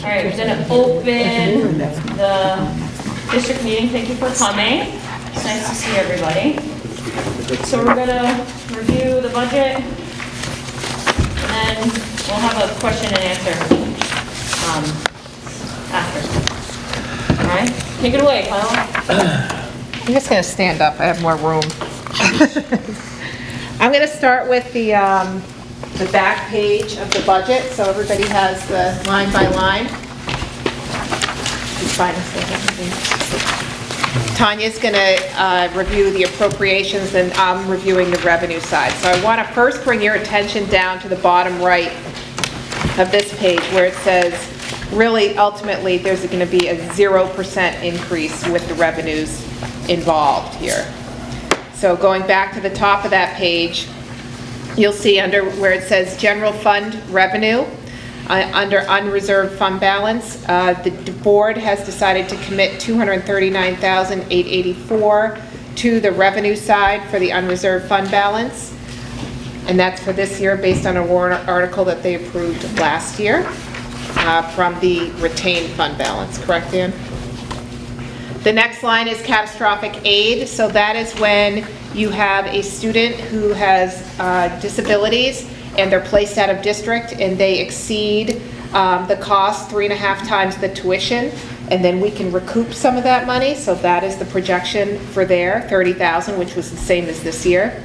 right, we're gonna open the district meeting. Thank you for coming. It's nice to see everybody. So we're gonna review the budget, and then we'll have a question and answer after. All right, take it away, Kyle. I'm just going to stand up. I have more room. I'm going to start with the back page of the budget, so everybody has the line by line. Tanya's going to review the appropriations, and I'm reviewing the revenue side. So I want to first bring your attention down to the bottom right of this page where it says, really, ultimately, there's going to be a 0% increase with the revenues involved here. So going back to the top of that page, you'll see under where it says general fund revenue, under unreserved fund balance, the board has decided to commit $239,884 to the revenue side for the unreserved fund balance. And that's for this year based on a warrant article that they approved last year from the retained fund balance. Correct, Dan? The next line is catastrophic aid. So that is when you have a student who has disabilities and they're placed out of district and they exceed the cost 3.5 times the tuition, and then we can recoup some of that money. So that is the projection for there, $30,000, which was the same as this year.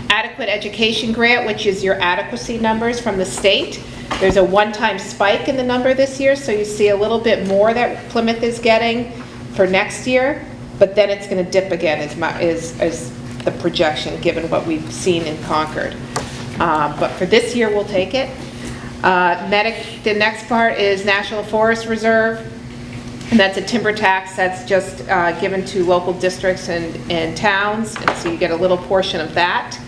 Adequate education grant, which is your adequacy numbers from the state. There's a one-time spike in the number this year, so you see a little bit more that Plymouth is getting for next year, but then it's going to dip again is the projection given what we've seen in Concord. But for this year, we'll take it. The next part is National Forest Reserve, and that's a timber tax that's just given to local districts and towns, and so you get a little portion of that.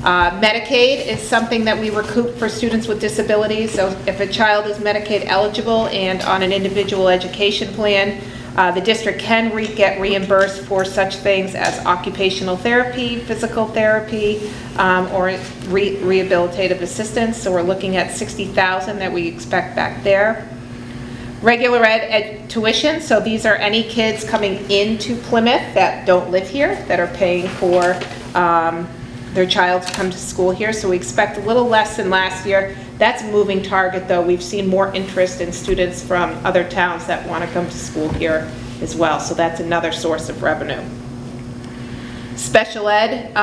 Medicaid is something that we recoup for students with disabilities. So if a child is Medicaid eligible and on an individual education plan, the district can get reimbursed for such things as occupational therapy, physical therapy, or rehabilitative assistance. So we're looking at $60,000 that we expect back there. Regular ed tuition, so these are any kids coming into Plymouth that don't live here, that are paying for their child to come to school here, so we expect a little less than last year. That's a moving target, though. We've seen more interest in students from other towns that want to come to school here as well, so that's another source of revenue. Special ed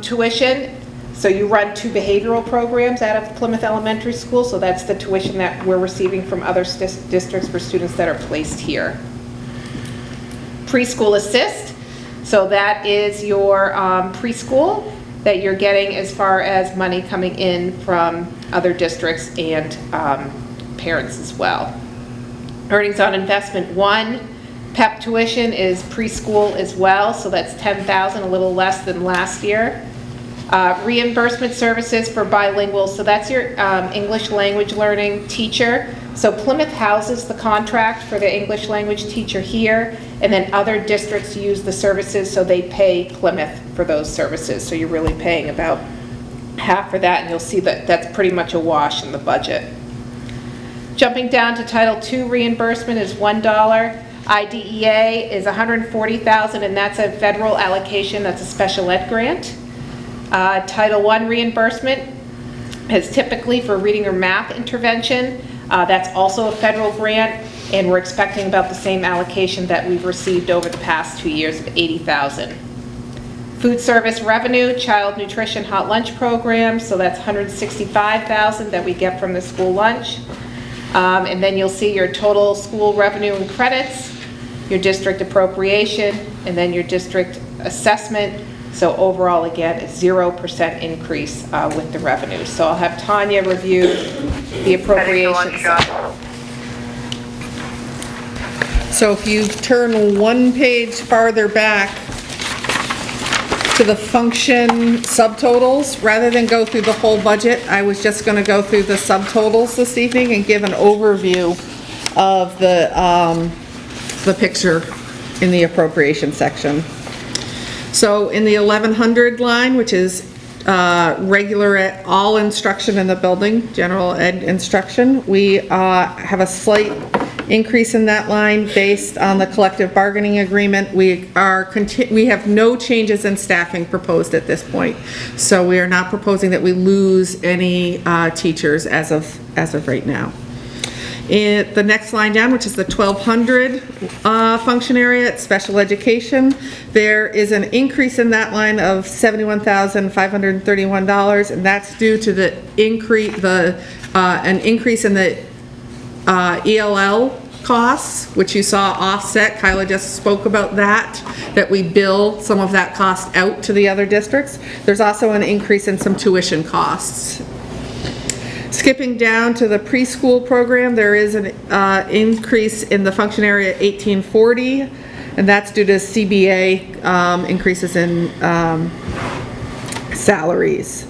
tuition, so you run 2 behavioral programs out of Plymouth Elementary School, so that's the tuition that we're receiving from other districts for students that are placed here. Preschool assist, so that is your preschool that you're getting as far as money coming in from other districts and parents as well. Earnings on investment 1, PEP tuition is preschool as well, so that's $10,000, a little less than last year. Reimbursement services for bilingual, so that's your English language learning teacher. So Plymouth houses the contract for the English language teacher here, and then other districts use the services, so they pay Plymouth for those services. So you're really paying about half for that, and you'll see that that's pretty much a wash in the budget. Jumping down to Title II reimbursement is $1. IDEA is $140,000, and that's a federal allocation. That's a special ed grant. Title I reimbursement is typically for reading or math intervention. That's also a federal grant, and we're expecting about the same allocation that we've received over the past 2 years of $80,000. Food service revenue, child nutrition hot lunch program, so that's $165,000 that we get from the school lunch. And then you'll see your total school revenue and credits, your district appropriation, and then your district assessment. So overall, again, a 0% increase with the revenue. So I'll have Tanya review the appropriations. So if you turn one page farther back to the function subtotals, rather than go through the whole budget, I was just going to go through the subtotals this evening and give an overview of the picture in the appropriation section. So in the 1100 line, which is regular at all instruction in the building, general ed instruction. We have a slight increase in that line based on the collective bargaining agreement. We have no changes in staffing proposed at this point. So we are not proposing that we lose any teachers as of right now. In the next line down, which is the 1200 function area at special education, there is an increase in that line of $71,531, and that's due to the an increase in the ELL costs, which you saw offset. Kyla just spoke about that we bill some of that cost out to the other districts. There's also an increase in some tuition costs. Skipping down to the preschool program, there is an increase in the function area 1840, and that's due to CBA increases in salaries.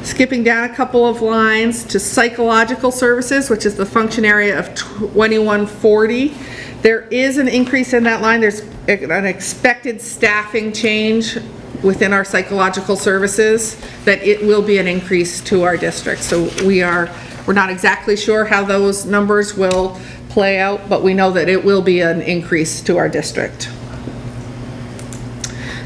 Skipping down a couple of lines to psychological services, which is the function area of 2140. There is an increase in that line. There's an expected staffing change within our psychological services, that it will be an increase to our district. So we're not exactly sure how those numbers will play out, but we know that it will be an increase to our district.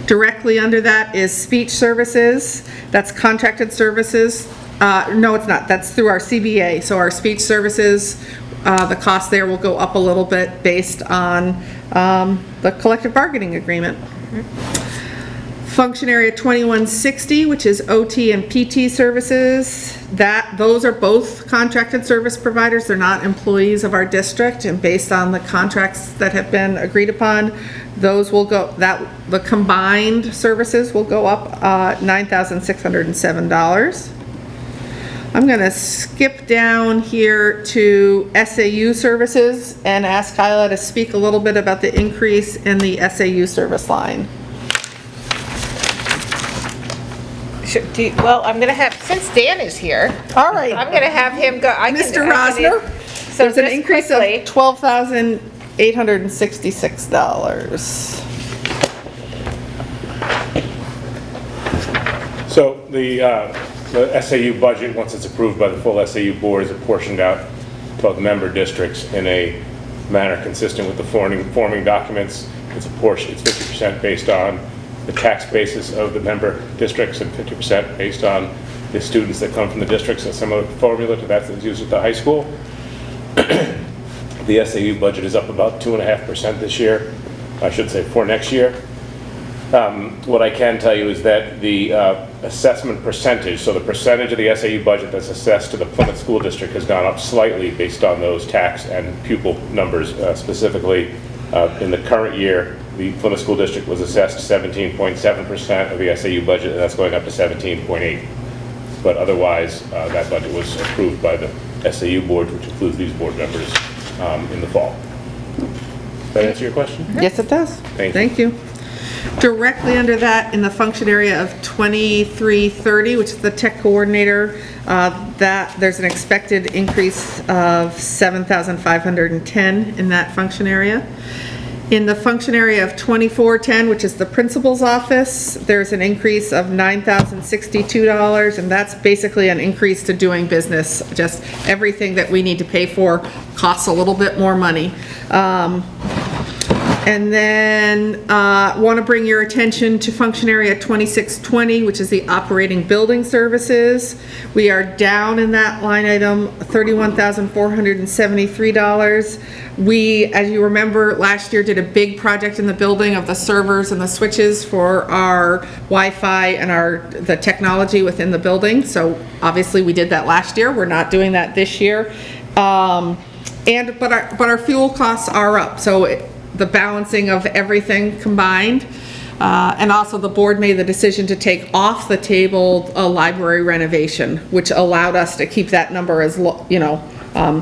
Directly under that is speech services. That's contracted services. No, it's not. That's through our CBA. So our speech services, the cost there will go up a little bit based on the collective bargaining agreement. Function area 2160, which is OT and PT services, those are both contracted service providers. They're not employees of our district, and based on the contracts that have been agreed upon, those will go, the combined services will go up $9,607. I'm going to skip down here to SAU services and ask Kyla to speak a little bit about the increase in the SAU service line. Well, I'm going to have, since Dan is here. All right. I'm going to have him go. Mr. Rosner, so there's an increase of $12,866. So the SAU budget, once it's approved by the full SAU board, is apportioned out to the member districts in a manner consistent with the forming documents. It's 50% based on the tax basis of the member districts and 50% based on the students that come from the districts, and similar formula to that that's used at the high school. The SAU budget is up about 2.5% this year, I should say, for next year. What I can tell you is that the assessment percentage, so the percentage of the SAU budget that's assessed to the Plymouth School District, has gone up slightly based on those tax and pupil numbers. Specifically, in the current year, the Plymouth School District was assessed 17.7% of the SAU budget, and that's going up to 17.8%. But otherwise, that budget was approved by the SAU board, which includes these board members, in the fall. Does that answer your question? Yes, it does. Thank you. Directly under that, in the function area of 2330, which is the tech coordinator, that there's an expected increase of $7,510 in that function area. In the function area of 2410, which is the principal's office, there's an increase of $9,062, and that's basically an increase to doing business. Just everything that we need to pay for costs a little bit more money. And then want to bring your attention to function area 2620, which is the operating building services. We are down in that line item $31,473. We, as you remember, last year did a big project in the building of the servers and the switches for our Wi-Fi and the technology within the building. So obviously we did that last year. We're not doing that this year. But our fuel costs are up. So the balancing of everything combined, and also the board made the decision to take off the table a library renovation, which allowed us to keep that number as low,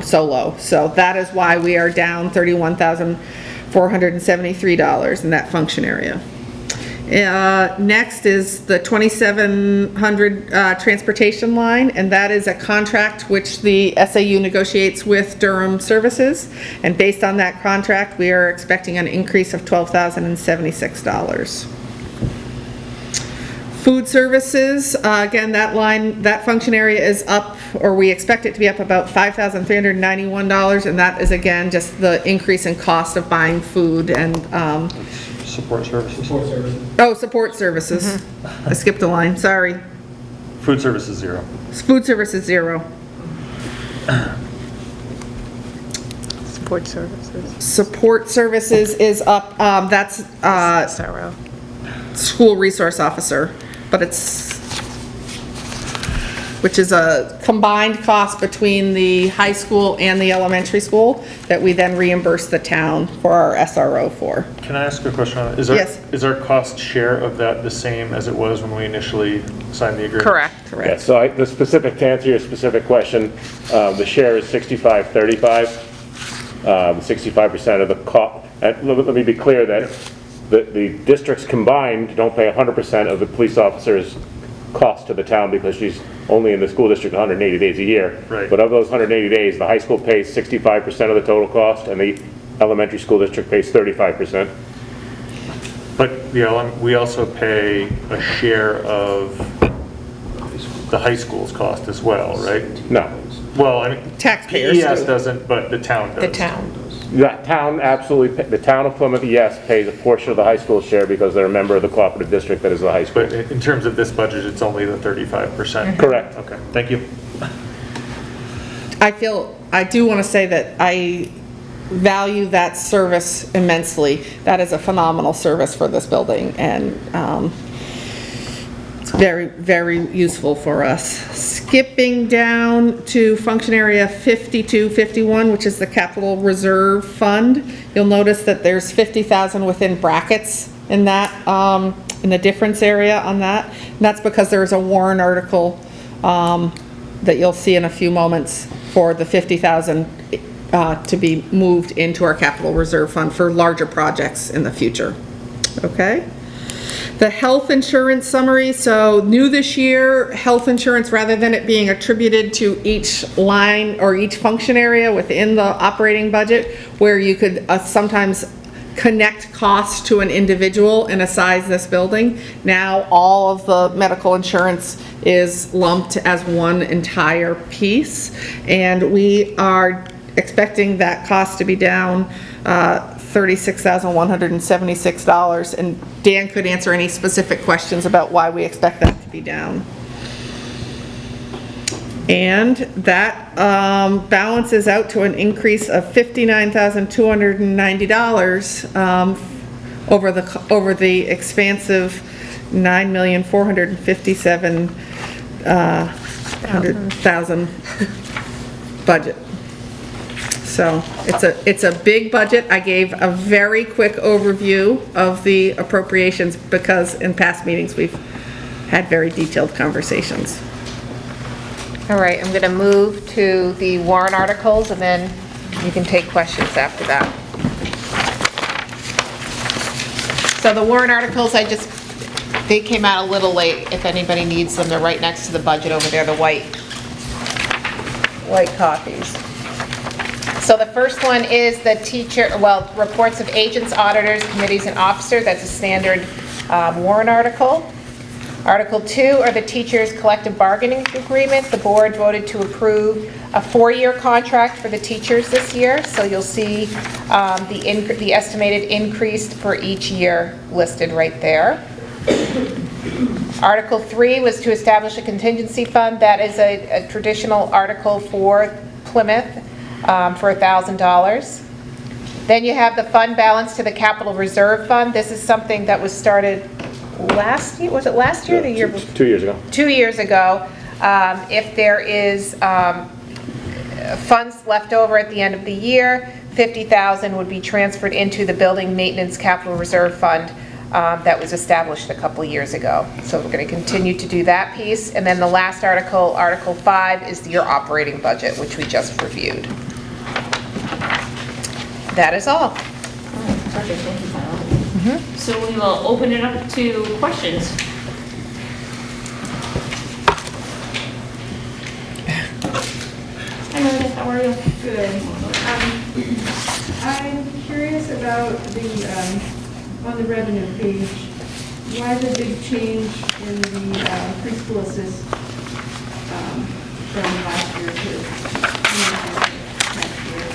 so low. So that is why we are down $31,473 in that function area. Next is the 2700 transportation line, and that is a contract which the SAU negotiates with Durham Services, and based on that contract we are expecting an increase of $12,076. Food services, again, that line, that function area is up, or we expect it to be up about $5,391, and that is again just the increase in cost of buying food and, Support services. oh, support services. I skipped a line, sorry. Food services, 0. Food services, 0. Support services. Support services is up, that's, SRO. school resource officer, but it's, which is a combined cost between the high school and the elementary school that we then reimburse the town for our SRO for. Can I ask a question on it? Yes. Is our cost share of that the same as it was when we initially signed the agreement? Correct. Yeah, so the specific, to answer your specific question, the share is 65-35. 65% of the cost, and let me be clear that the districts combined don't pay 100% of the police officer's cost to the town because she's only in the school district 180 days a year. Right. But of those 180 days, the high school pays 65% of the total cost and the elementary school district pays 35%. But we also pay a share of the high school's cost as well, right? No. Well, I mean, Taxpayers PES do. doesn't, but the town does. The town. The town absolutely, the town of Plymouth, yes, pays a portion of the high school share because they're a member of the cooperative district that is the high school. But in terms of this budget, it's only the 35%? Correct. Okay, thank you. I do want to say that I value that service immensely. That is a phenomenal service for this building, and it's very, very useful for us. Skipping down to function area 5251, which is the capital reserve fund, you'll notice that there's 50,000 within brackets in that, in the difference area on that. And that's because there's a warrant article that you'll see in a few moments for the 50,000 to be moved into our capital reserve fund for larger projects in the future. Okay? The health insurance summary, so new this year, health insurance, rather than it being attributed to each line or each function area within the operating budget, where you could sometimes connect costs to an individual and assign this building. Now all of the medical insurance is lumped as one entire piece, and we are expecting that cost to be down $36,176, and Dan could answer any specific questions about why we expect that to be down. And that balances out to an increase of $59,290 over the expansive $9,457,000 budget. So it's a big budget. I gave a very quick overview of the appropriations because in past meetings we've had very detailed conversations. All right, I'm going to move to the warrant articles, and then you can take questions after that. So the warrant articles, they came out a little late. If anybody needs them, they're right next to the budget over there, the white copies. So the first one is the reports of agents, auditors, committees, and officers. That's a standard warrant article. Article 2 are the teachers' collective bargaining agreement. The board voted to approve a 4-year contract for the teachers this year. So you'll see the estimated increase for each year listed right there. Article 3 was to establish a contingency fund. That is a traditional article for Plymouth for $1,000. Then you have the fund balance to the capital reserve fund. This is something that was started last year. Was it last year or the year before? 2 years ago. 2 years ago. If there is funds left over at the end of the year, $50,000 would be transferred into the building maintenance capital reserve fund that was established a couple years ago. So we're going to continue to do that piece. And then the last article, Article 5, is your operating budget, which we just reviewed. That is all. Perfect, thank you, Kyle. So we will open it up to questions. Hi Meredith, how are you? Good. I'm curious about on the revenue page Why the big change in the preschool assist from last year to next year?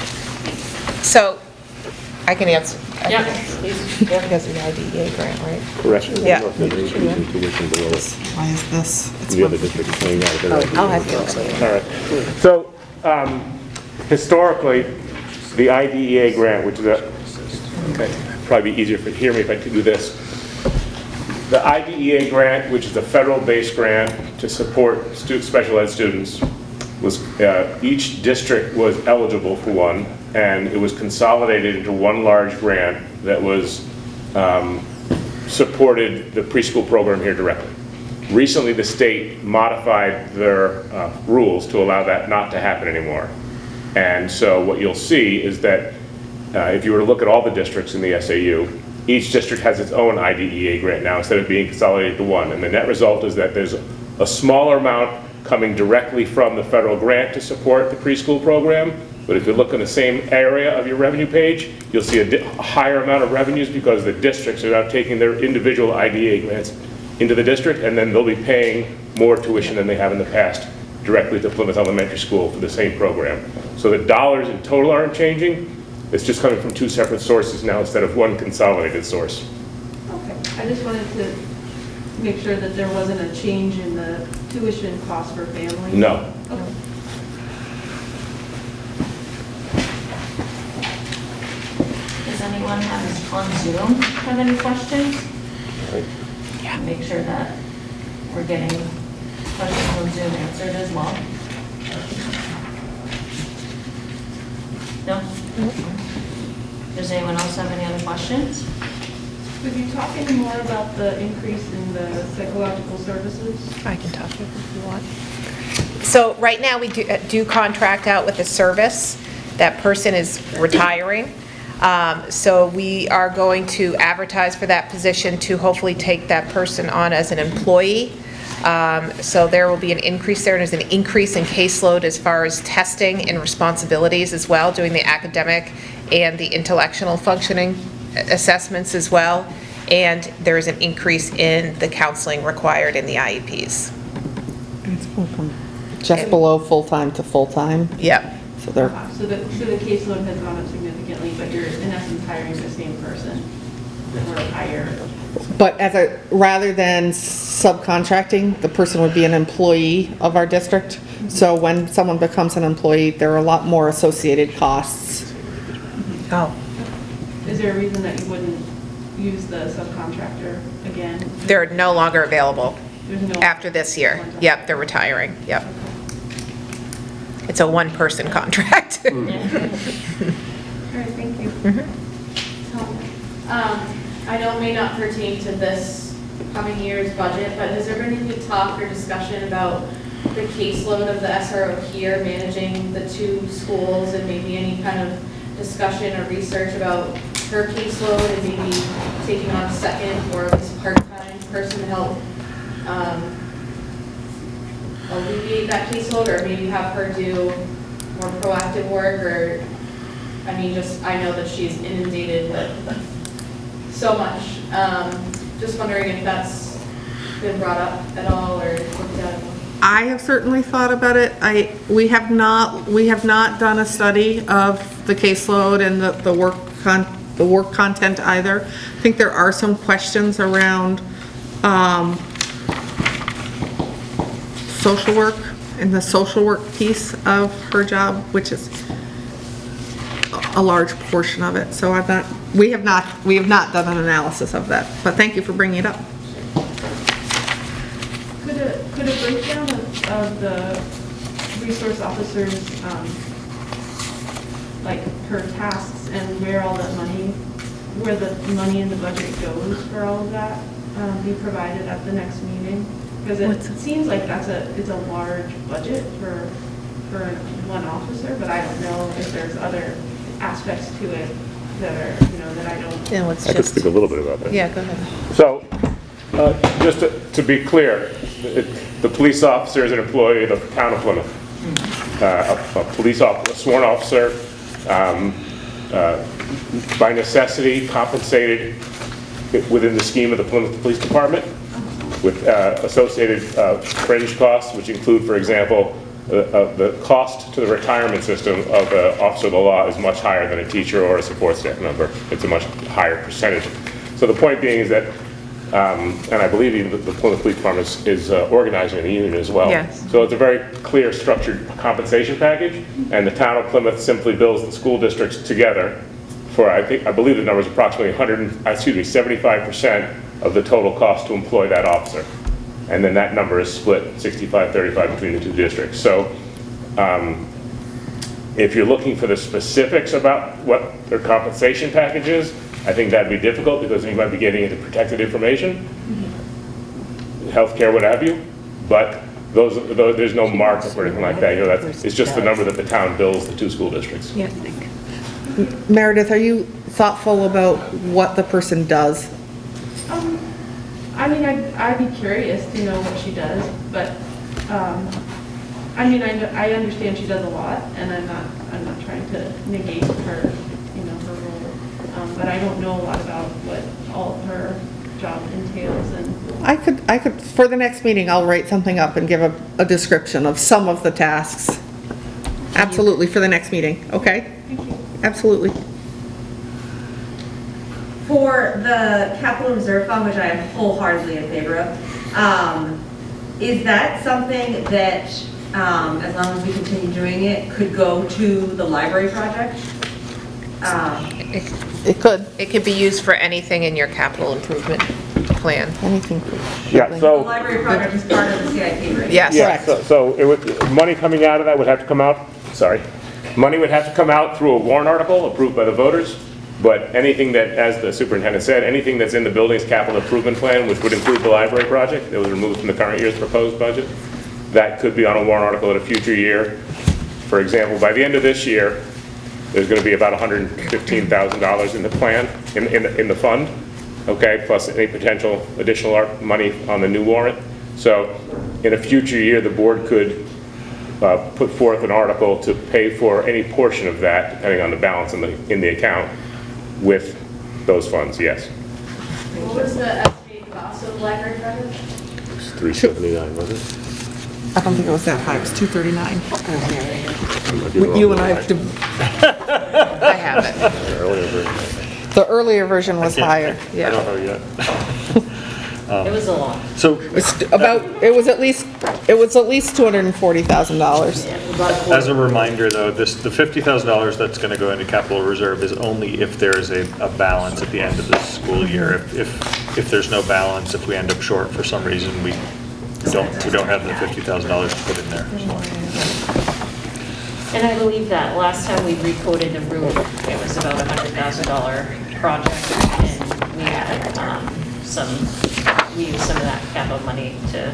So, I can answer. Yep. Because of the IDEA grant, right? Correct. Yeah. Why is this? The other district is paying out of their I'll have you explain. All right. So, historically, the IDEA grant, which is probably be easier to hear me if I could do this. The IDEA grant, which is a federal-based grant to support special ed students, was each district was eligible for one, and it was consolidated into one large grant that was supported the preschool program here directly. Recently, the state modified their rules to allow that not to happen anymore. And so what you'll see is that if you were to look at all the districts in the SAU, each district has its own IDEA grant now instead of being consolidated to one. And the net result is that there's a smaller amount coming directly from the federal grant to support the preschool program. But if you look on the same area of your revenue page, you'll see a higher amount of revenues because the districts are now taking their individual IDEA grants into the district, and then they'll be paying more tuition than they have in the past directly to Plymouth Elementary School for the same program. So the dollars in total aren't changing. It's just coming from two separate sources now instead of one consolidated source. Okay, I just wanted to make sure that there wasn't a change in the tuition cost for families. No. Okay. Does anyone on Zoom have any questions? Yeah. Make sure that we're getting questions on Zoom answered as well. No? Does anyone else have any other questions? Could you talk any more about the increase in the psychological services? I can talk to you if you want. So right now, we do contract out with a service. That person is retiring. So we are going to advertise for that position to hopefully take that person on as an employee. So there will be an increase there, and there's an increase in caseload as far as testing and responsibilities as well, doing the academic and the intellectual functioning assessments as well. And there is an increase in the counseling required in the IEPs. Just below full-time to full-time. Yep. So they're, So the caseload has gone up significantly, but you're in essence hiring the same person or higher. but rather than subcontracting, the person would be an employee of our district. So when someone becomes an employee, there are a lot more associated costs. Oh. Is there a reason that you wouldn't use the subcontractor again? They're no longer available There's no. after this year. Yep, they're retiring. Yep. It's a one-person contract. All right, thank you. I know it may not pertain to this coming year's budget, but has there been any talk or discussion about the caseload of the SRO here managing the two schools, and maybe any kind of discussion or research about her caseload and maybe taking on a second or at least part-time person to help alleviate that caseload, or maybe have her do more proactive work, or, I mean, just, I know that she's inundated with so much. Just wondering if that's been brought up at all or looked at. I have certainly thought about it. We have not done a study of the caseload and the work content either. I think there are some questions around social work and the social work piece of her job, which is a large portion of it. So we have not done an analysis of that, but thank you for bringing it up. Could a breakdown of the resource officers, like her tasks and where the money in the budget goes for all of that, be provided at the next meeting? Because it seems like it's a large budget for one officer, but I don't know if there's other aspects to it that are, that I don't. Yeah, let's I could speak a little bit about that. Yeah, go ahead. So, just to be clear, the police officer is an employee of the town of Plymouth. A police officer, a sworn officer, by necessity compensated within the scheme of the Plymouth Police Department, with associated fringe costs, which include, for example, the cost to the retirement system of an officer of the law is much higher than a teacher or a support staff member. It's a much higher percentage. So the point being is that, and I believe even the Plymouth Police Department is organizing a union as well. Yes. So it's a very clear structured compensation package, and the town of Plymouth simply bills the school districts together for, I believe the number is approximately 75% of the total cost to employ that officer. And then that number is split 65-35 between the two districts. So if you're looking for the specifics about what their compensation package is, I think that'd be difficult because you might be getting into protected information, healthcare, what have you. But there's no markup or anything like that. You know, it's just the number that the town bills the two school districts. Yeah. Meredith, are you thoughtful about what the person does? I mean, I'd be curious to know what she does, but, I mean, I understand she does a lot, and I'm not trying to negate her, you know, her role. But I don't know a lot about what all of her job entails, and. I could, for the next meeting, I'll write something up and give a description of some of the tasks. Absolutely, for the next meeting, okay? Thank you. Absolutely. For the capital reserve fund, which I am wholeheartedly in favor of, is that something that, as long as we continue doing it, could go to the library project? It could, It could be used for anything in your capital improvement plan. anything. Yeah, The so. library project is part of the CIP, right? Yes. Yeah, so it would, money coming out of that would have to come out, money would have to come out through a warrant article approved by the voters, but anything that, as the superintendent said, anything that's in the building's capital improvement plan, which would include the library project, that was removed from the current year's proposed budget, that could be on a warrant article at a future year. For example, by the end of this year, there's going to be about $115,000 in the plan, in the fund, okay, plus any potential additional money on the new warrant. So in a future year, the board could put forth an article to pay for any portion of that, depending on the balance in the account, with those funds, yes. What was the estimated cost of the library project? It's $379, was it? I don't think it was that high, it was 239. You and I have to, I have it. the earlier version was higher, I yeah. don't know yet. It was a lot. So It was at least $240,000. as a reminder though, the $50,000 that's going to go into capital reserve is only if there's a balance at the end of the school year. If there's no balance, if we end up short for some reason, we don't have the $50,000 to put in there. And I believe that last time we recoded the roof, it was about $100,000 project, and we had we used some of that capital money to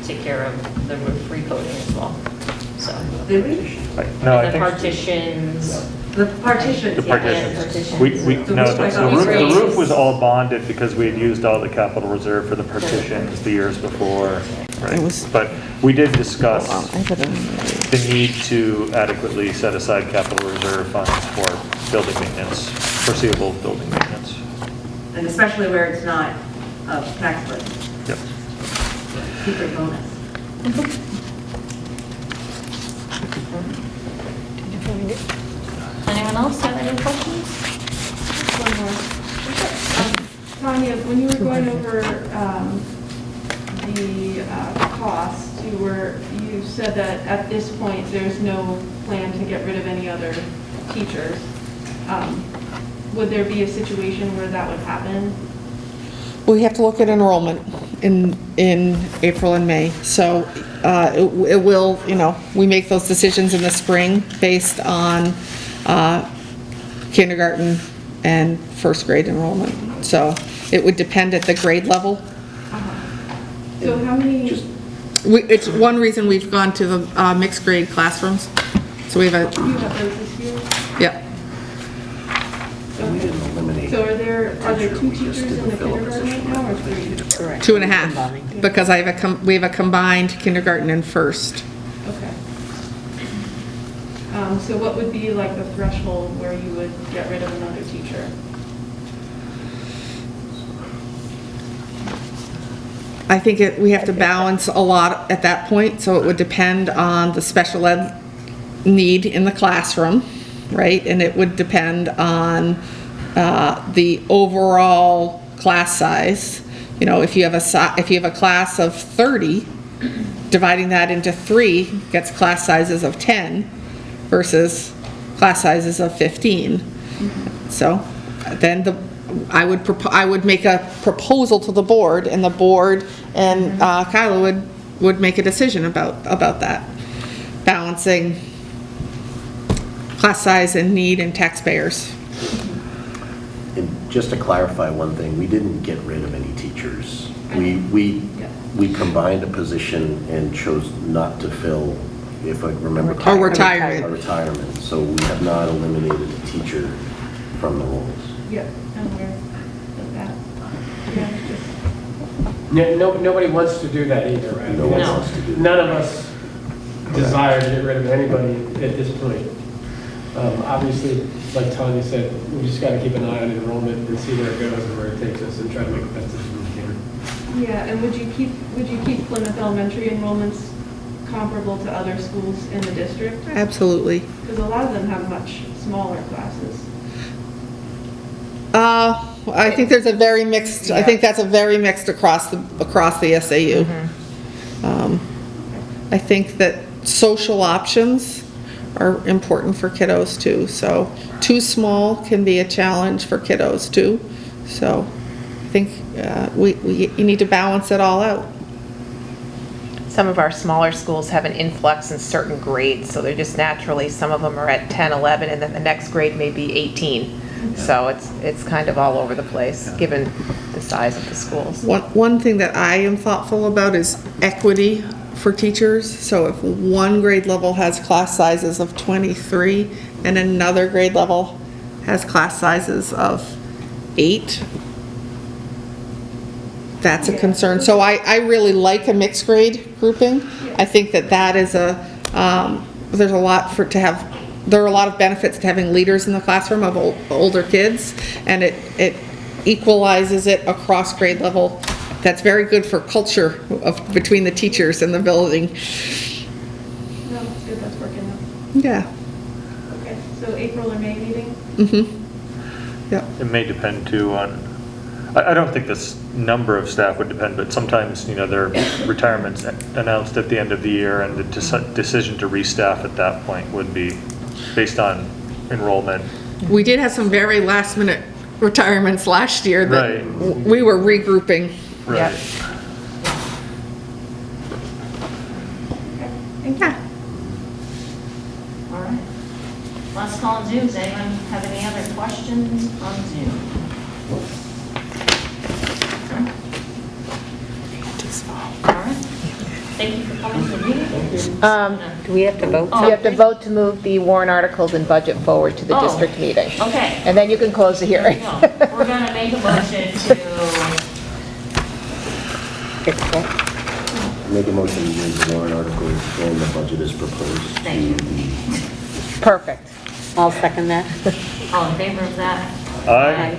take care of the roof recoding as well, so. Did we? No, I The think The partitions. partitions, the yeah. partitions. The roof was all bonded because we had used all the capital reserve for the partitions the years before. Right. It was- But we did discuss Hold on, I have it in there. the need to adequately set aside capital reserve funds for building maintenance, foreseeable building maintenance. And especially where it's not a tax burden, Yep. secret bonus. Anyone else have any questions? One more. Tanya, when you were going over the cost, you said that at this point, there's no plan to get rid of any other teachers. Would there be a situation where that would happen? We have to look at enrollment in April and May. So it will, we make those decisions in the spring based on kindergarten and first grade enrollment. So it would depend at the grade level. So how many, It's one reason we've gone to the mixed grade classrooms. So we have do you have those this year? yeah. So are there 2 teachers in the kindergarten right now, or 3? 2.5, because we have a combined kindergarten and first. Okay. So what would be like the threshold where you would get rid of another teacher? I think we have to balance a lot at that point, so it would depend on the special ed need in the classroom, right? And it would depend on the overall class size. You know, if you have a class of 30, dividing that into 3 gets class sizes of 10 versus class sizes of 15. So then I would make a proposal to the board, and the board and Kyla would make a decision about that, balancing class size and need and taxpayers. And just to clarify one thing, we didn't get rid of any teachers. We combined a position and chose not to fill, if I remember Or correctly, retirement. a retirement. So we have not eliminated a teacher from the roles. Yep, I'm aware of that. Yeah, just- Nobody wants to do that either, right? No one No. wants to do that. None of us desire to get rid of anybody at this point. Obviously, like Tanya said, we just got to keep an eye on enrollment and see where it goes and where it takes us and try to make the best decision we can. Yeah, and would you keep Plymouth Elementary enrollments comparable to other schools in the district? Absolutely. Because a lot of them have much smaller classes. I think there's a very mixed, I think that's a very mixed across the SAU. I think that social options are important for kiddos too, so too small can be a challenge for kiddos too. So I think you need to balance it all out. Some of our smaller schools have an influx in certain grades, so they're just naturally, some of them are at 10, 11, and then the next grade may be 18. So it's kind of all over the place, given the size of the schools. One thing that I am thoughtful about is equity for teachers. So if one grade level has class sizes of 23 and another grade level has class sizes of 8, that's a concern. So I really like a mixed grade grouping. I think that is there are a lot of benefits to having leaders in the classroom of older kids, and it equalizes it across grade level. That's very good for culture between the teachers and the building. No, that's good, that's working out. Yeah. Okay, so April or May meeting? Yep. It may depend too on, I don't think this number of staff would depend, but sometimes, you know, there are retirements announced at the end of the year, and the decision to restaff at that point would be based on enrollment. We did have some very last minute retirements last year that Right. we were regrouping. Right. Yeah. All right. Last call on Zoom. Does anyone have any other questions on Zoom? All right. Thank you for coming to the meeting. Do we have to vote? Oh, You have to okay. vote to move the warrant articles and budget forward to the Oh. district meeting. Okay. And then you can close the hearing. No, we're going to make a motion to, Make a motion to move the warrant articles and the budget as proposed. Thank you. Perfect. I'll second that. all in favor of that? Aye.